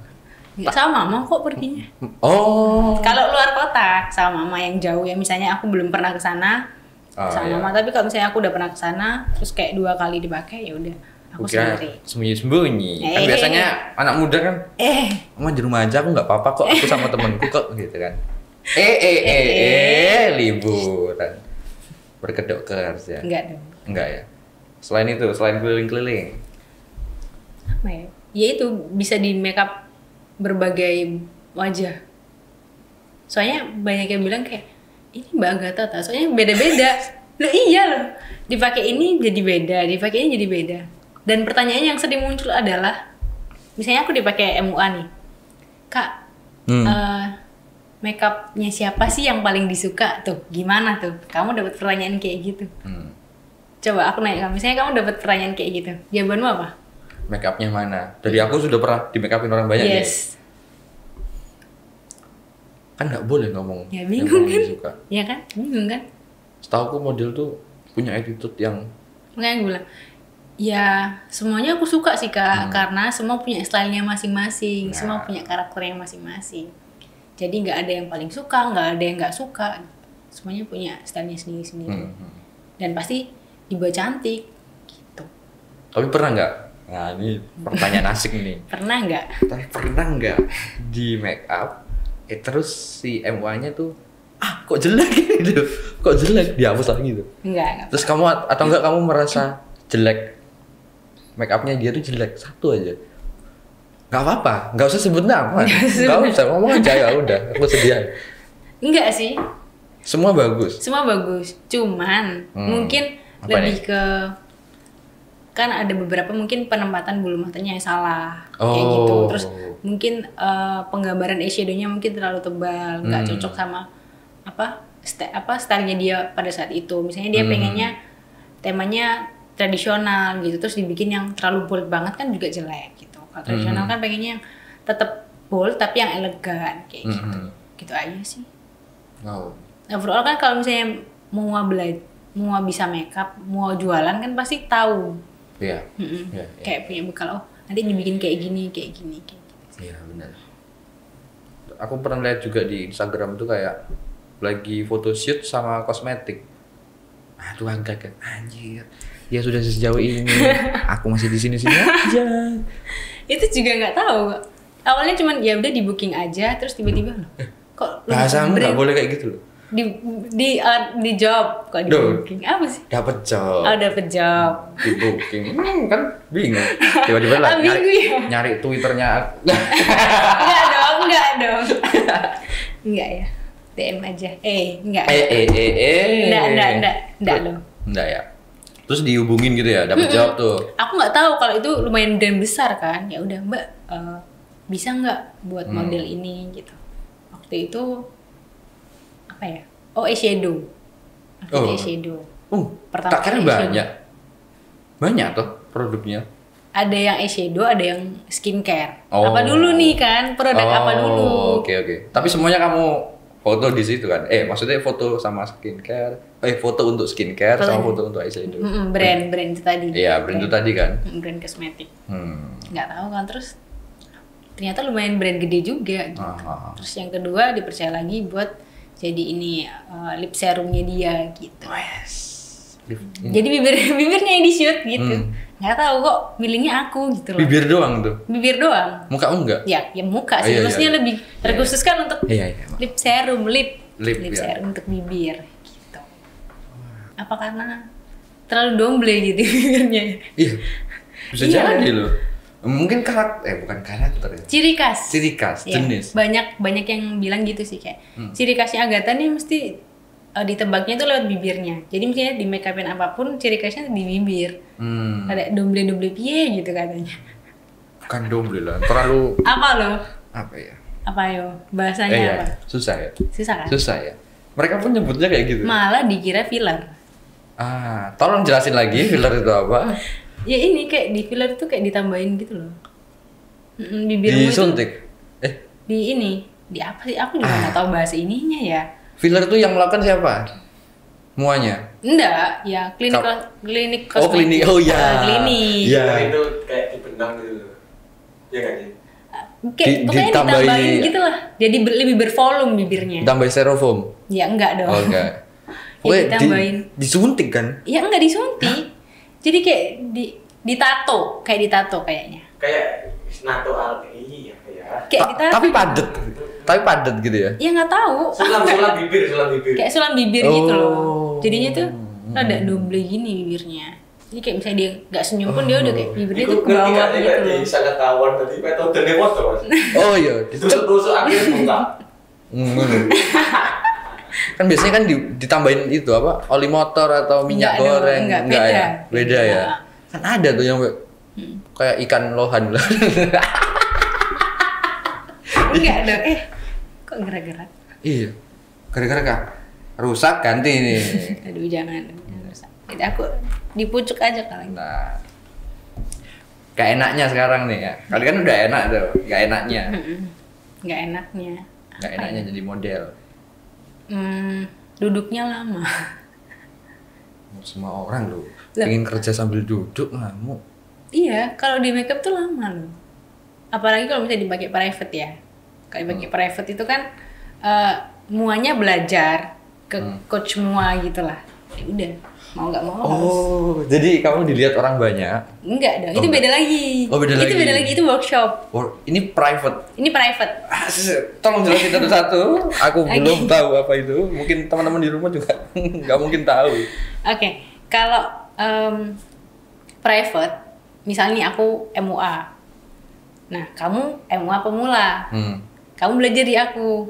Nggak sama mama kok perginya. Oh. Kalau luar kota sama mama yang jauh ya, misalnya aku belum pernah ke sana sama mama, tapi kalau misalnya aku udah pernah ke sana terus kayak 2 kali dipakai ya udah aku sendiri. Sembunyi-sembunyi. Kan biasanya anak muda kan. Mama di rumah aja aku nggak apa-apa kok, aku sama temenku kok gitu kan. Liburan. Berkedok kerja. Enggak dong. Enggak ya. Selain itu, selain keliling-keliling. Apa ya? Ya itu bisa di make up berbagai wajah. Soalnya banyak yang bilang kayak ini Mbak Agatha ta, soalnya beda-beda. Loh iya loh. Dipakai ini jadi beda, dipakai ini jadi beda. Dan pertanyaan yang sering muncul adalah misalnya aku dipakai MUA nih. Kak, make upnya siapa sih yang paling disuka tuh? Gimana tuh? Kamu dapat pertanyaan kayak gitu. Coba aku nanya kamu, misalnya kamu dapat pertanyaan kayak gitu. Jawabanmu apa? Make upnya mana? Dari aku sudah pernah di make upin orang banyak nih. Kan nggak boleh ngomong. Ya bingung kan? Suka. Ya kan? Bingung kan? Setahu aku model tuh punya attitude yang. Makanya gue bilang, ya semuanya aku suka sih Kak, karena semua punya stylenya masing-masing, semua punya karakternya masing-masing. Jadi nggak ada yang paling suka, nggak ada yang nggak suka. Semuanya punya stylenya sendiri-sendiri. Dan pasti dibuat cantik. Gitu. Tapi pernah nggak? Nah ini pertanyaan asik nih. Pernah nggak? Tapi pernah nggak di make up? Terus si MUA-nya tuh kok jelek gitu, kok jelek dihapus lagi gitu. Enggak. Terus kamu atau enggak kamu merasa jelek make upnya dia tuh jelek satu aja, nggak apa-apa, nggak usah sebut nama, nggak usah ngomong aja ya udah, aku sedia. Enggak sih, semua bagus, cuman mungkin apa lebih nih? ke kan ada beberapa mungkin penempatan bulu matanya yang salah kayak gitu, terus mungkin penggambaran eyeshadownya mungkin terlalu tebal, nggak cocok sama stylenya dia pada saat itu. Misalnya dia pengennya temanya tradisional gitu, terus dibikin yang terlalu bold banget kan juga jelek gitu. Kalau tradisional kan pengennya yang tetap bold tapi yang elegan kayak gitu aja sih. Overall kan kalau misalnya mau bisa makeup, mau jualan kan pasti tahu. Iya. Kayak punya bekal, oh nanti dibikin kayak gini. Iya benar. Aku pernah lihat juga di Instagram tuh kayak lagi photoshoot sama kosmetik. Aduh agak anjir. Dia sudah sejauh ini, aku masih di sini aja. Itu juga nggak tahu. Awalnya cuman ya udah di booking aja, terus tiba-tiba loh. Kok bahasamu nggak boleh kayak gitu loh. Di job kok di booking apa sih? Dapat job. Oh dapet job. Di booking, kan bingung. Tiba-tiba lah nyari Twitternya. Enggak dong. Enggak ya. DM aja. Enggak. Enggak Enggak loh. Enggak ya. Terus dihubungin gitu ya, dapat jawab tuh. Aku nggak tahu kalau itu lumayan brand besar kan. Ya udah Mbak, bisa nggak buat model ini gitu. Waktu itu apa ya? Oh, eyeshadow. Oh. Eyeshadow. Pertama Tak kira kali eyeshadow. banyak. Banyak tuh produknya. Ada yang eyeshadow, ada yang skincare. Oh. Apa dulu nih kan? Produk apa dulu? Oke. Tapi semuanya kamu foto di situ kan? Maksudnya foto sama skincare. Foto untuk skincare sama foto untuk eyeshadow. Brand itu tadi. Iya, brand itu tadi kan. Brand kosmetik. Hmm. Nggak tahu kan, terus ternyata lumayan brand gede juga gitu. Terus yang kedua dipercaya lagi buat jadi ini lip serumnya dia gitu. Jadi bibirnya yang di shoot gitu. Nggak tahu kok milihnya aku gitu loh. Bibir doang tuh. Bibir doang. Muka enggak? Ya muka sih. Iya, Maksudnya iya. lebih terkhususkan untuk Iya. lip serum, lip Lip, ya. serum untuk bibir gitu. Apa karena terlalu domble gitu bibirnya? Iya. Bisa Iya. jadi loh. Mungkin karakter, bukan karakter ya. Ciri khas. Ciri khas, Ya, jenis. banyak yang bilang gitu sih kayak ciri khasnya Agatha nih mesti ditebaknya tuh lewat bibirnya. Jadi misalnya di make upin apapun ciri khasnya di bibir. Ada domble piye gitu katanya. Bukan domble lah, terlalu Apa loh? apa ya? Apa yo? Bahasanya Iya, apa? susah ya. Susah kan? Susah ya. Mereka pun nyebutnya kayak gitu. Malah dikira filler. Tolong jelasin lagi filler itu apa? Ya ini kayak di filler tuh kayak ditambahin gitu loh. Bibirmu itu Disuntik. di ini, di apa sih? Aku juga nggak tahu bahasa ininya ya. Filler itu yang melakukan siapa? Muanya. Enggak, ya klinik klinik Oh, klinik. Oh ya. Klinik. Iya. Nah, itu kayak di benang gitu loh. Iya kan sih? Kayak pokoknya Ditambahin- ditambahin gitu lah. Jadi lebih bervolume bibirnya. Tambah styrofoam. Ya enggak dong. Oh enggak. Ya, Pokoknya ditambahin. disuntik kan? Ya enggak disuntik. Jadi kayak ditato, kayak ditato kayaknya. Kayak nato iya kayak. Kayak ditato. Tapi padet. Tapi padet gitu ya. Ya nggak tahu. Sulam bibir. Kayak sulam bibir gitu loh. Oh. Jadinya tuh rada double gini bibirnya. Jadi kayak misalnya dia nggak senyum pun dia udah kayak bibirnya tuh ke bawah gitu Di loh. sangat tawon tadi metode foto Mas. Oh iya. Tusuk-tusuk akhirnya buka. Kan biasanya kan ditambahin itu apa? Oli motor atau minyak Enggak dong, goreng. enggak, ya? beda. Beda ya. Beda. Kan ada tuh yang kayak ikan lohan lah. Enggak dong. Kok gerak-gerak? Iya. Gara-gara Kak rusak ganti nih. Aduh jangan rusak. Jadi aku di pucuk aja kali. Nah. Gak enaknya sekarang nih ya. Kali kan udah enak tuh. Gak enaknya. Nggak enaknya. Gak enaknya jadi model. Duduknya lama. Semua orang loh. Lah. Pengen kerja sambil duduk ngamuk. Iya, kalau di makeup tuh lama loh. Apalagi kalau misalnya dipakai private ya. Kalau dipakai private itu kan muanya belajar ke coach mua gitu lah. Ya udah, mau nggak mau harus. Oh, jadi kamu dilihat orang banyak. Enggak dong, itu enggak. beda lagi. Oh, beda itu lagi. beda lagi, itu workshop. Ini private. Ini private. Tolong jelasin satu-satu. Aku Oke. belum tahu apa itu. Mungkin teman-teman di rumah juga nggak mungkin tahu. Oke, kalau private, misalnya aku MUA. Nah, kamu MUA pemula. Kamu belajar di aku.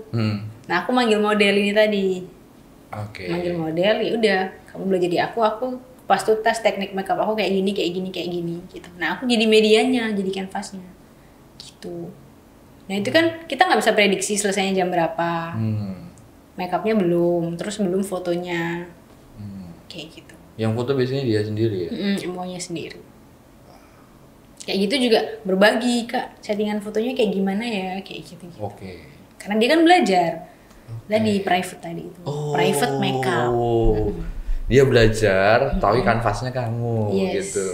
Nah, aku manggil model ini tadi. Oke. Manggil model, ya udah. Kamu belajar di aku pas tuntas teknik makeup aku kayak gini gitu. Nah, aku jadi medianya, jadi canvasnya. Gitu. Nah, itu kan kita nggak bisa prediksi selesainya jam berapa. Makeupnya belum, terus belum fotonya. Kayak gitu. Yang foto biasanya dia sendiri ya. MUA-nya sendiri. Kayak gitu juga berbagi, Kak. Settingan fotonya kayak gimana ya, kayak gitu. Oke. Karena dia kan belajar. Tadi private tadi itu. Private makeup. Dia belajar, tahu kanvasnya kamu Yes. gitu.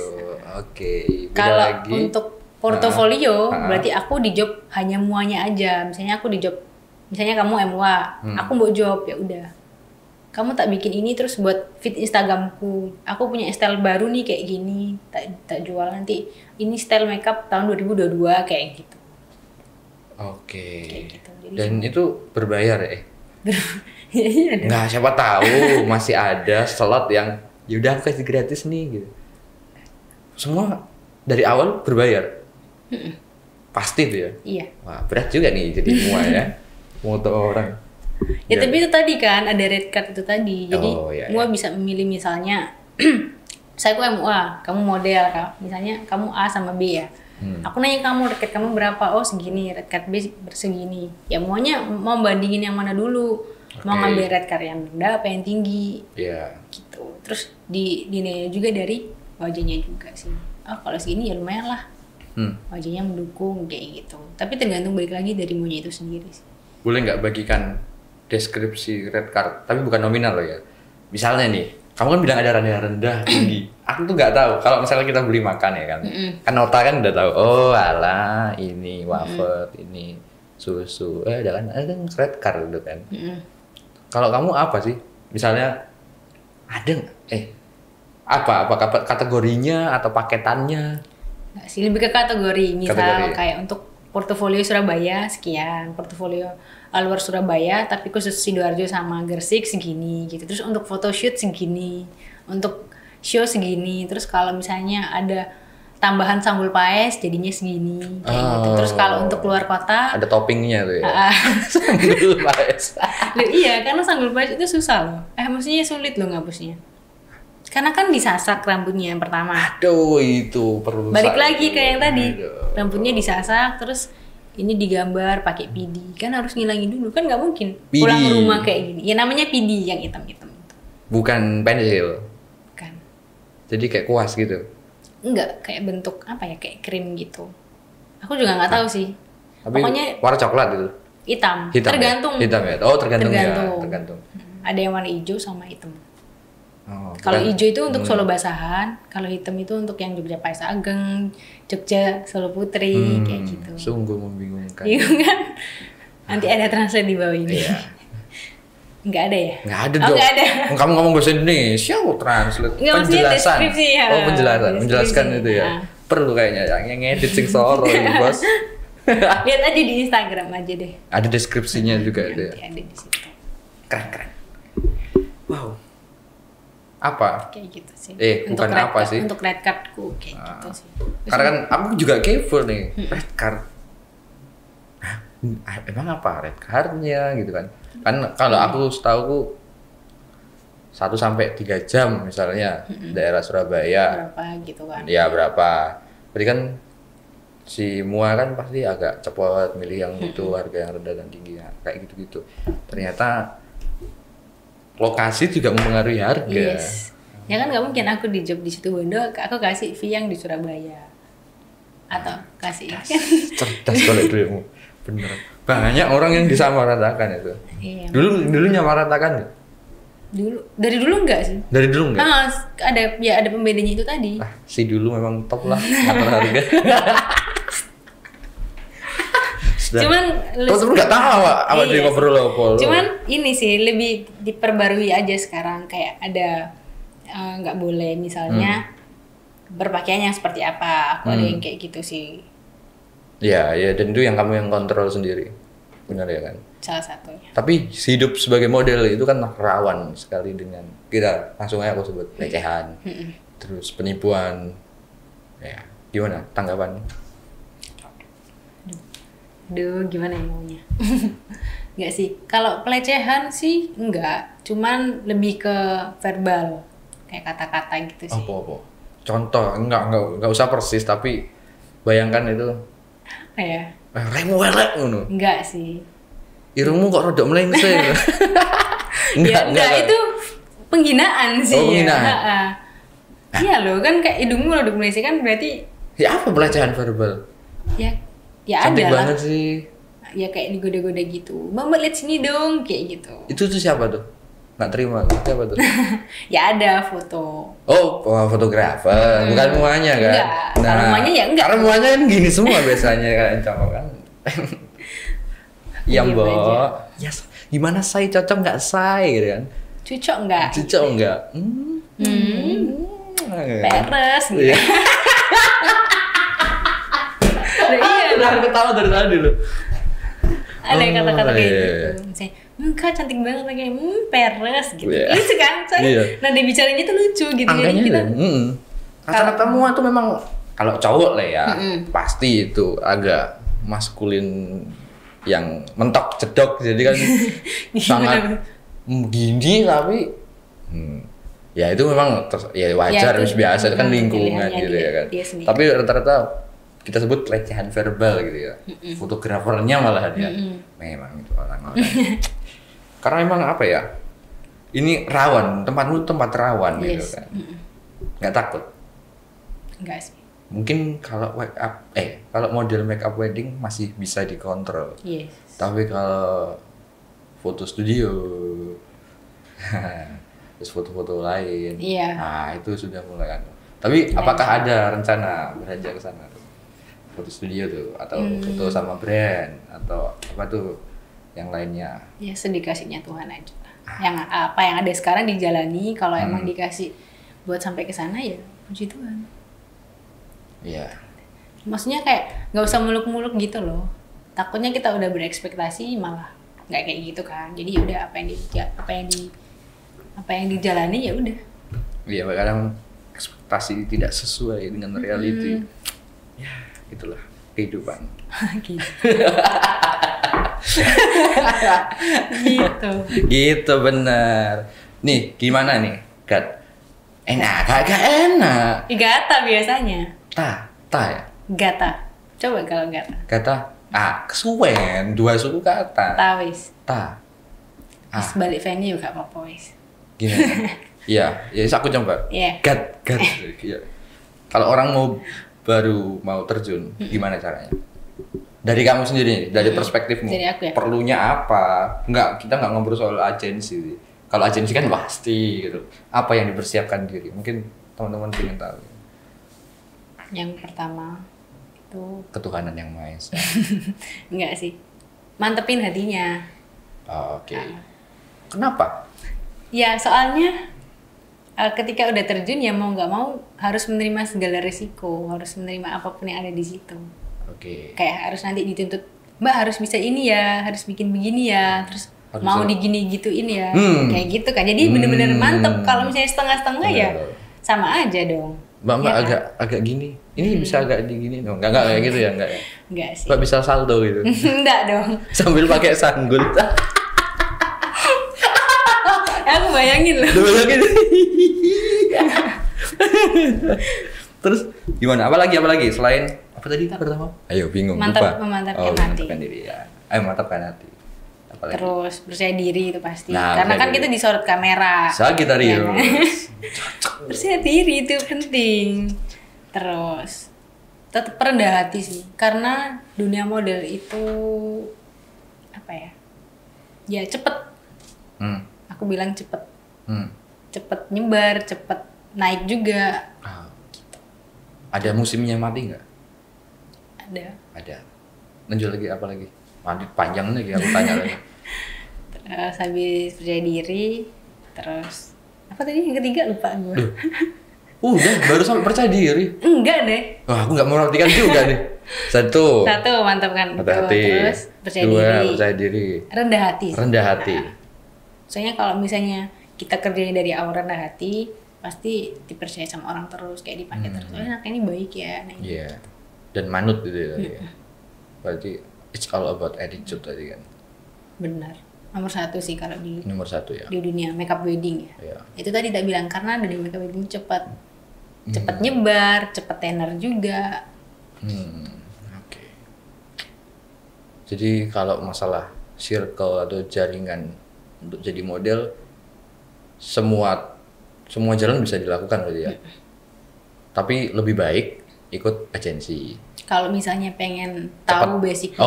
Oke. Beda Kalau lagi. untuk portofolio, Ah. berarti aku di job hanya muanya aja. Misalnya aku di job, misalnya kamu MUA, aku mau job, ya udah. Kamu tak bikin ini terus buat feed Instagramku. Aku punya style baru nih kayak gini, tak jual nanti. Ini style makeup tahun 2022 kayak gitu. Oke. Kayak gitu. Jadi Dan itu berbayar ya? Iya dong. Nggak, siapa tahu masih ada slot yang yaudah aku kasih gratis nih gitu. Semua dari awal berbayar. Pasti tuh ya. Iya. Wah, berat juga nih jadi mua ya. Moto orang. Ya tapi itu tadi kan ada red card itu tadi. Jadi Oh, iya, mua iya. bisa memilih misalnya Saya aku MUA, kamu model, misalnya kamu A sama B ya. Aku nanya kamu red card kamu berapa? Oh segini, red card B segini. Ya maunya mau bandingin yang mana dulu? Mau ngambil red card yang rendah apa yang tinggi? Iya. Gitu. Terus dinilai juga dari wajahnya juga sih. Oh kalau segini ya lumayan lah. Wajahnya mendukung kayak gitu. Tapi tergantung balik lagi dari maunya itu sendiri sih. Boleh nggak bagikan deskripsi red card? Tapi bukan nominal loh ya. Misalnya nih, kamu kan bilang ada rendah, tinggi. Aku tuh nggak tahu. Kalau misalnya kita beli makan ya kan, kan nota kan udah tahu. Oh alah, ini wafer, ini susu. Ada kan red card gitu kan. Kalau kamu apa sih? Misalnya ada nggak? Apa kategorinya atau paketannya? Nggak sih, lebih ke kategori. Misal Kategori. kayak untuk portofolio Surabaya sekian, portofolio luar Surabaya tapi khusus Sidoarjo sama Gresik segini gitu. Terus untuk photoshoot segini, untuk show segini. Terus kalau misalnya ada tambahan sanggul paes jadinya segini kayak gitu. Terus kalau untuk keluar kota Ada toppingnya tuh ya. Sanggul paes. Loh, iya, karena sanggul paes itu susah loh. Maksudnya sulit loh ngapusnya. Karena kan disasak rambutnya yang pertama. Aduh itu perlu. Balik lagi ke yang tadi, Aduh. rambutnya disasak terus ini digambar pakai PD, kan harus ngilangin dulu, kan nggak mungkin PD. pulang rumah kayak gini. Ya namanya PD yang hitam-hitam itu. Bukan pensil. Kan. Jadi kayak kuas gitu. Enggak, kayak bentuk apa ya, kayak krim gitu. Aku juga nggak tahu sih. Tapi Pokoknya warna coklat gitu. hitam. Hitam. Tergantung. Ya? Hitam ya. Oh, tergantung. Tergantung. Ada yang warna hijau sama hitam. Oh, Kalau bukan- hijau itu untuk Solo Basahan, kalau hitam itu untuk yang Jogja Pais Ageng, Jogja Solo Putri, kayak gitu. Sungguh membingungkan. Bingung kan? Nanti ada translate di bawah ini. Iya. Nggak ada ya? Nggak ada Oh, dong. nggak ada. Kamu ngomong bahasa Indonesia, aku translate. Nggak, maksudnya Penjelasan. deskripsi ya. Oh, penjelasan. Deskripsi. Menjelaskan itu ya. Nah. Perlu kayaknya yang ngedit sing soro ini, Bos. Lihat aja di Instagram aja deh. Ada deskripsinya juga itu Nanti ya. ada di situ. Keren. Wow. Apa? Kayak gitu sih. Bukan red apa card- sih? Untuk red cardku kayak gitu sih. Terus Karena kan aku juga kepo nih, red card. Hah? Emang apa red cardnya gitu kan? Kan kalau aku setahu 1 sampai 3 jam misalnya daerah Surabaya. berapa gitu kan? Ya berapa? Berarti kan si mua kan pasti agak cepat milih yang itu harga yang rendah dan tinggi kayak gitu-gitu. Ternyata lokasi juga mempengaruhi harga. Yes. Ya kan nggak mungkin aku di job di situ Bondo, aku kasih fee yang di Surabaya. Atau kasih Cerdas kalau dirimu. Bener. Banyak orang yang disamaratakan itu. Iya. Dulu nyamaratakan nggak? Dari dulu enggak sih? Dari dulu nggak? Ada pembedanya itu tadi. Si dulu memang top lah ngatur harga. Cuman Temen nggak tahu apa Iya dia sih. ngobrol apa. Cuman ini sih lebih diperbarui aja sekarang, kayak ada nggak boleh misalnya berpakaian yang seperti apa. Aku ada yang kayak gitu sih, Ya, dan itu yang kamu yang kontrol sendiri. Benar ya kan? salah satunya. Tapi hidup sebagai model itu kan rawan sekali dengan kita langsung aja aku sebut pelecehan, terus penipuan. Ya, gimana tanggapan? Duh, gimana ya maunya? Nggak sih. Kalau pelecehan sih enggak, cuman lebih ke verbal, kayak kata-kata gitu sih. Apa? Contoh, enggak usah persis tapi bayangkan itu Apa ya? remu welek ngono. Enggak sih. Irungmu kok rodok melengseng. Itu penghinaan sih. Oh, penghinaan. Ya. Iya loh, kan kayak hidungmu udah mulai kan berarti Ya apa pelecehan verbal? ya Cantik ada lah. banget sih. Ya kayak digoda-goda gitu. Mbak lihat sini dong, kayak gitu. Itu tuh siapa tuh? Nggak terima. Siapa tuh? Ya ada foto. Oh, fotografer. Bukan muanya kan? Enggak. Kalau muanya ya enggak. Karena muanya kan gini semua biasanya kan cowok kan. Iya, Diem Mbak. aja. Ya, gimana say cocok nggak say gitu kan? Cocok enggak? Cocok nggak? Peres gitu. Iya. Loh, iya. Udah ketawa dari tadi loh. Ada kata-kata kayak iya. gitu. Misalnya, Kak cantik banget kayak peres gitu. Iya. Lucu kan? Soalnya Iya. nada bicaranya tuh lucu gitu. Jadi Angkanya kita kata-kata mua tuh memang kalau cowok lah ya pasti itu agak maskulin yang mentok cedok jadi kan sangat gini tapi Ya itu memang ya wajar, Ya, itu biasa itu kan lingkungan pilihannya gitu ya kan. dia sendiri. Tapi rata-rata kita sebut pelecehan verbal gitu ya. Fotografernya malahan ya. Memang itu orang-orang. Karena memang apa ya? Ini rawan, tempatmu tempat rawan gitu kan. Nggak takut. Enggak sih. Mungkin kalau kalau model make up wedding masih bisa dikontrol. Yes. Tapi kalau foto studio terus foto-foto lain, Iya. nah itu sudah mulai kan. Tapi apakah ada rencana beranjak ke sana tuh? Foto studio tuh atau foto sama brand atau apa tuh yang lainnya? Ya sedikasihnya Tuhan aja. Yang apa yang ada sekarang dijalani, kalau emang dikasih buat sampai ke sana ya puji Tuhan. Iya. Maksudnya kayak nggak usah muluk-muluk gitu loh. Takutnya kita udah berekspektasi malah nggak kayak gitu kan. Jadi udah apa yang dijalani ya udah. Iya, kadang ekspektasi tidak sesuai dengan reality. Ya, itulah kehidupan. Gitu. Gitu. Gitu bener. Nih, gimana nih, Gat? Enak, kagak enak. Gata biasanya. Ta ya. Gata. Coba kalau gata. Kata, kesuwen, dua suku kata. Tawis. Ta. Terus balik venue gak apa-apa wis. Gini. Iya, ya aku coba. Iya. Gat. Iya. Kalau orang mau terjun, gimana caranya? Dari kamu sendiri, dari perspektifmu. Dari aku ya? Perlunya apa? Kita nggak ngobrol soal agensi. Kalau agensi kan pasti gitu. Apa yang dipersiapkan diri? Mungkin teman-teman ingin tahu. Yang pertama itu Ketuhanan yang Maha Esa. enggak sih. Mantepin hatinya. Oh, oke. Kenapa? Ya soalnya ketika udah terjun ya mau nggak mau harus menerima segala risiko, harus menerima apapun yang ada di situ. Oke. Kayak harus nanti dituntut, Mbak harus bisa ini ya, harus bikin begini ya, terus Harus mau bisa. digini gituin ya, kayak gitu kan. Jadi bener-bener mantep. Kalau misalnya setengah-setengah ya sama aja dong. Mbak Ya kan? agak gini. Ini bisa agak digini dong. Enggak kayak gitu ya, enggak ya. Enggak sih. Mbak bisa salto gitu. Enggak dong. Sambil pakai sanggul. Aku bayangin loh. Dulu gitu. Terus gimana? Apalagi selain apa tadi pertama? Ayo bingung lupa. Memantapkan hati. Mantapkan diri ya. Ayo mantapkan hati. Apalagi? Terus percaya diri itu pasti. Nah, Karena percaya kan diri. kita disorot kamera. Sagittarius. Percaya diri itu penting. Terus tetap rendah hati sih. Karena dunia model itu apa ya? Ya cepet. Aku bilang cepet. Cepet nyebar, cepet naik juga. Gitu. Ada musimnya mati nggak? Ada. Lanjut lagi apa lagi? Mati panjang lagi aku tanya lagi. Terus habis percaya diri. Terus apa tadi yang ketiga lupa gue. Udah baru sampai percaya diri. Enggak deh. Wah, aku nggak merhatikan juga nih. Satu, Mantapkan rendah hati. Terus percaya Dua, diri. percaya diri. Rendah hati. Rendah hati. Soalnya kalau misalnya kita kerjanya dari awal rendah hati, pasti dipercaya sama orang terus, kayak dipakai terus. Oh, anaknya ini baik ya. Nah, ini. Iya. Dan manut gitu ya. Tadi ya. Berarti it's all about attitude tadi kan. Benar. Nomor satu sih kalau di Nomor satu ya. dunia makeup wedding ya. Iya. Itu tadi tak bilang karena dunia makeup wedding cepat nyebar, cepat tenar juga. Oke. Jadi kalau masalah circle atau jaringan untuk jadi model, semua jalan bisa dilakukan berarti ya. Tapi lebih baik ikut agensi. Kalau misalnya pengen Cepat. tahu basicnya,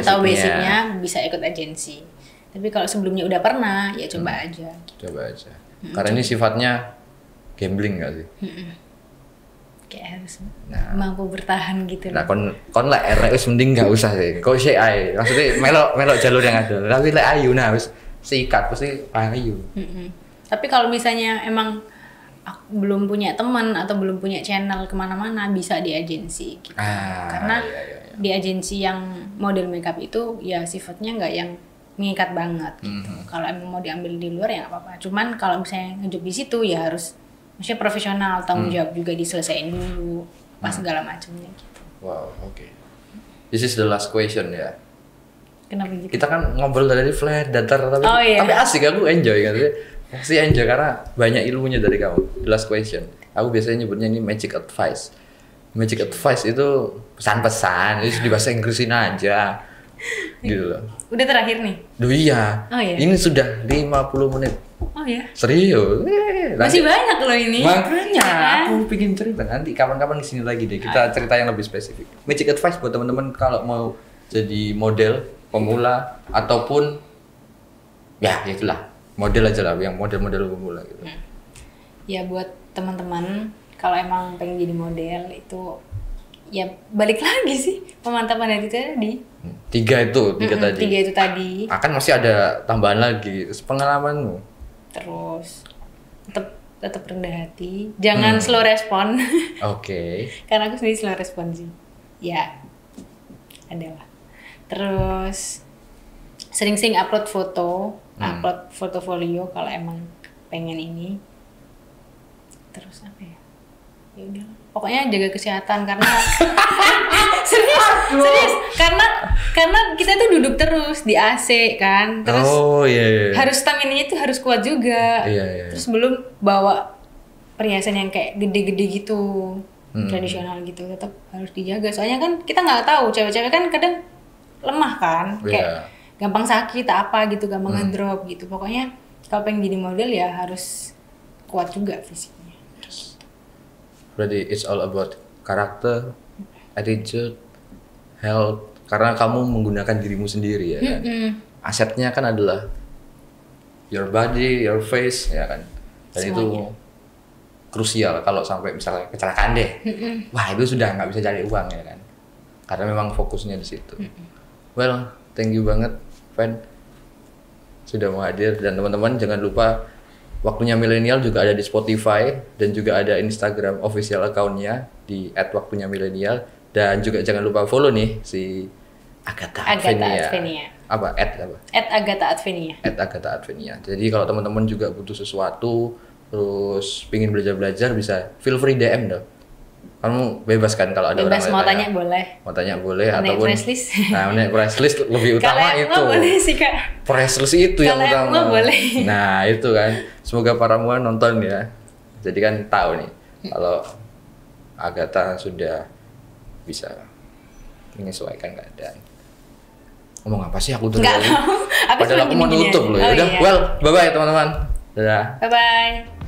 tahu basicnya. bisa ikut agensi. Tapi kalau sebelumnya udah pernah, ya coba aja. Coba aja. Karena ini sifatnya gambling nggak sih? Kayak harus Nah. mampu bertahan gitu. Nah, kon lek erek wis mending nggak usah sih. Kok sih ae. Maksudnya melok jalur yang ada. Tapi lek ayu nah wis sikat pasti ayu. Tapi kalau misalnya emang aku belum punya teman atau belum punya channel kemana-mana, bisa di agensi gitu. Karena iya. di agensi yang model makeup itu ya sifatnya nggak yang mengikat banget gitu. Kalau emang mau diambil di luar ya nggak apa-apa. Cuman kalau misalnya ngejob di situ ya harus maksudnya profesional, tanggung jawab juga diselesaikan dulu, pas segala macamnya gitu. Wow, oke. This is the last question ya. Kenapa gitu? Kita kan ngobrol dari flat, datar tapi Oh, iya. tapi asik aku enjoy kan. Pasti enjoy karena banyak ilmunya dari kamu. Last question. Aku biasanya nyebutnya ini magic advice. Magic advice itu pesan-pesan, itu di bahasa Inggrisin aja. Gitu loh. Udah terakhir nih. Duh iya. Oh iya. Ini sudah 50 menit. Oh ya. Serius. Masih banyak loh ini. Makanya Ya. aku pingin cerita nanti kapan-kapan kesini lagi deh kita cerita yang lebih spesifik. Magic advice buat teman-teman kalau mau jadi model pemula ataupun ya itulah model aja lah yang model-model pemula gitu. Ya buat teman-teman kalau emang pengen jadi model itu ya balik lagi sih pemantapan dari tadi. Tiga tadi. Tiga itu tadi. Akan masih ada tambahan lagi pengalamanmu. Terus tetap rendah hati, jangan slow respon. Oke. Karena aku sendiri slow respon sih. Ya, adalah. Terus sering-sering upload foto, upload portofolio kalau emang pengen ini. Terus apa ya? Ya udah. Pokoknya jaga kesehatan karena serius karena kita tuh duduk terus di AC kan. Terus iya. harus staminanya tuh harus kuat juga. Iya. Terus belum bawa perhiasan yang kayak gede-gede gitu, tradisional gitu, tetap harus dijaga. Soalnya kan kita nggak tahu, cewek-cewek kan kadang lemah kan, kayak gampang sakit apa gitu, gampang ngedrop gitu. Pokoknya kalau pengen jadi model ya harus kuat juga fisiknya. Berarti it's all about karakter, attitude, health. Karena kamu menggunakan dirimu sendiri ya kan. Asetnya kan adalah your body, your face ya kan. Dan semuanya. itu krusial kalau sampai misalnya kecelakaan deh. Wah itu sudah nggak bisa cari uang ya kan. Karena memang fokusnya di situ. Well, thank you banget, Fan, sudah mau hadir dan teman-teman jangan lupa. Waktunya Milenial juga ada di Spotify dan juga ada Instagram official account-nya di @waktunya-milenial dan juga jangan lupa follow nih si Agatha Advenia. Apa? Agatha Advenia. Agatha Advenia. Jadi kalau teman-teman juga butuh sesuatu terus pingin belajar bisa feel free DM dong. Kamu bebas kan kalau ada Bebas orang mau tanya. tanya boleh. Mau tanya boleh Naik ataupun press list. Nah, naik press list lebih utama Kalau itu. emang boleh sih Kak. Press list itu yang Kalau utama. emang boleh. Nah, itu kan. Semoga para mua nonton ya. Jadi kan tahu nih kalau Agatha sudah bisa menyesuaikan keadaan. Ngomong apa sih aku tuh? Nggak tahu. Habis Padahal aku mau gini-gini nutup aja. loh. Oh, Ya udah, iya. well, bye-bye teman-teman. Dadah. Bye bye.